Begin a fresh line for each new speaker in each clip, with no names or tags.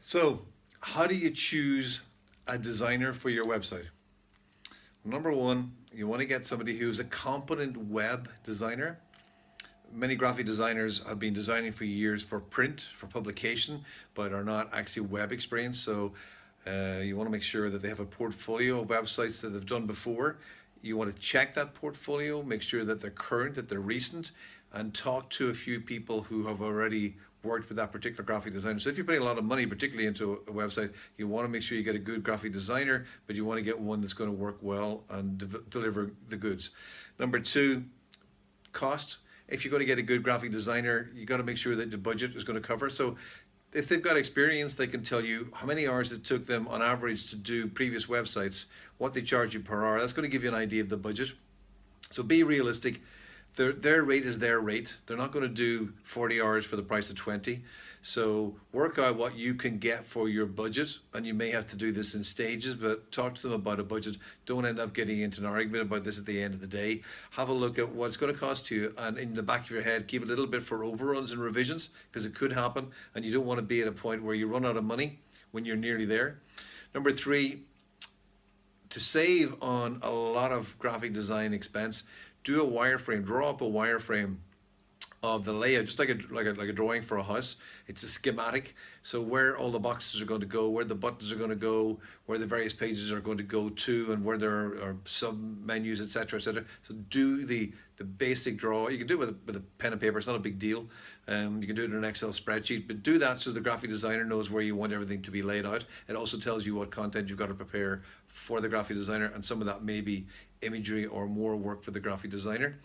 So, how do you choose a designer for your website? Number one, you want to get somebody who's a competent web designer. Many graphic designers have been designing for years for print, for publication, but are not actually web experienced. So, you want to make sure that they have a portfolio of websites that they've done before. You want to check that portfolio, make sure that they're current, that they're recent, and talk to a few people who have already worked with that particular graphic designer. So if you're putting a lot of money, particularly into a website, you want to make sure you get a good graphic designer, but you want to get one that's going to work well and deliver the goods. Number two, cost. If you're going to get a good graphic designer, you got to make sure that the budget is going to cover. So if they've got experience, they can tell you how many hours it took them on average to do previous websites, what they charge you per hour. That's going to give you an idea of the budget. So be realistic. Their rate is their rate. They're not going to do 40 hours for the price of 20. So work out what you can get for your budget, and you may have to do this in stages, but talk to them about a budget. Don't end up getting into an argument about this at the end of the day. Have a look at what it's going to cost you, and in the back of your head, keep a little bit for overruns and revisions, because it could happen, and you don't want to be at a point where you run out of money when you're nearly there. Number three, to save on a lot of graphic design expense, do a wireframe, draw up a wireframe of the layout, just like a drawing for a house. It's a schematic, so where all the boxes are going to go, where the buttons are going to go, where the various pages are going to go to, and where there are sub menus, etc., etc. So do the basic draw. You can do it with a pen and paper. It's not a big deal. You can do it in an Excel spreadsheet, but do that so the graphic designer knows where you want everything to be laid out. It also tells you what content you've got to prepare for the graphic designer, and some of that may be imagery or more work for the graphic designer.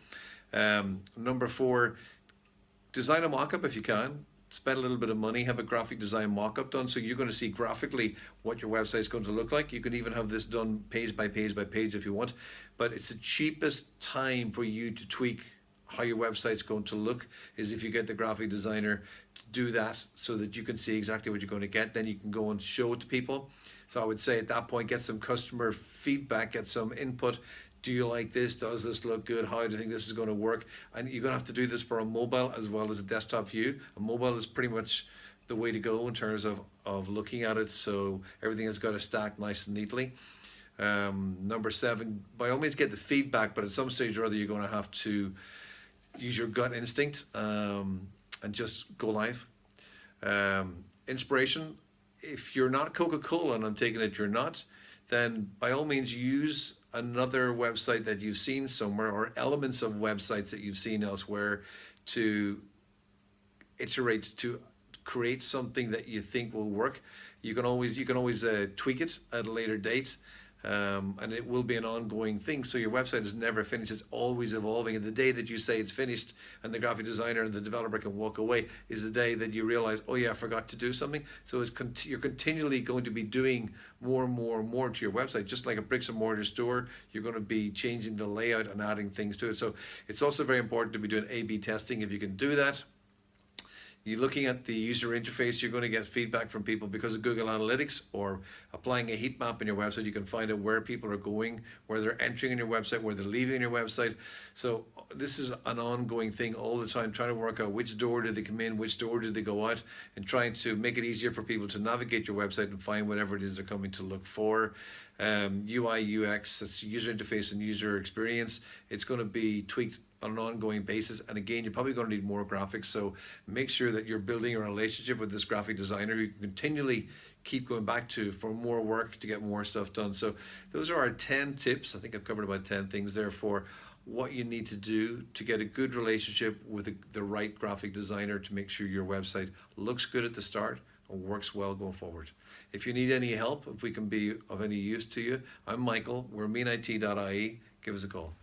Number four, design a mock-up if you can. Spend a little bit of money, have a graphic design mock-up done, so you're going to see graphically what your website is going to look like. You can even have this done page by page by page if you want, but it's the cheapest time for you to tweak how your website's going to look is if you get the graphic designer to do that so that you can see exactly what you're going to get. Then you can go and show it to people. So I would say at that point, get some customer feedback, get some input. Do you like this? Does this look good? How do you think this is going to work? And you're going to have to do this for a mobile as well as a desktop view. A mobile is pretty much the way to go in terms of looking at it. So everything has got to stack nice and neatly. Number seven, by all means get the feedback, but at some stage or other you're going to have to use your gut instinct and just go live. Inspiration, if you're not Coca-Cola, and I'm taking it you're not, then by all means use another website that you've seen somewhere or elements of websites that you've seen elsewhere to iterate, to create something that you think will work. You can always tweak it at a later date, and it will be an ongoing thing. So your website is never finished, it's always evolving. And the day that you say it's finished and the graphic designer and the developer can walk away is the day that you realize, oh yeah, I forgot to do something. So you're continually going to be doing more and more and more to your website. Just like a bricks and mortar store, you're going to be changing the layout and adding things to it. So it's also very important to be doing A/B testing. If you can do that, you're looking at the user interface, you're going to get feedback from people because of Google Analytics, or applying a heat map in your website. You can find out where people are going, where they're entering in your website, where they're leaving in your website. So this is an ongoing thing all the time, trying to work out which door did they come in, which door did they go out, and trying to make it easier for people to navigate your website and find whatever it is they're coming to look for. UI, UX, that's user interface and user experience. It's going to be tweaked on an ongoing basis, and again, you're probably going to need more graphics. So make sure that you're building a relationship with this graphic designer who you can continually keep going back to for more work to get more stuff done. So those are our 10 tips. I think I've covered about 10 things there for what you need to do to get a good relationship with the right graphic designer to make sure your website looks good at the start and works well going forward. If you need any help, if we can be of any use to you, I'm Michael. We're meanit.ie. Give us a call.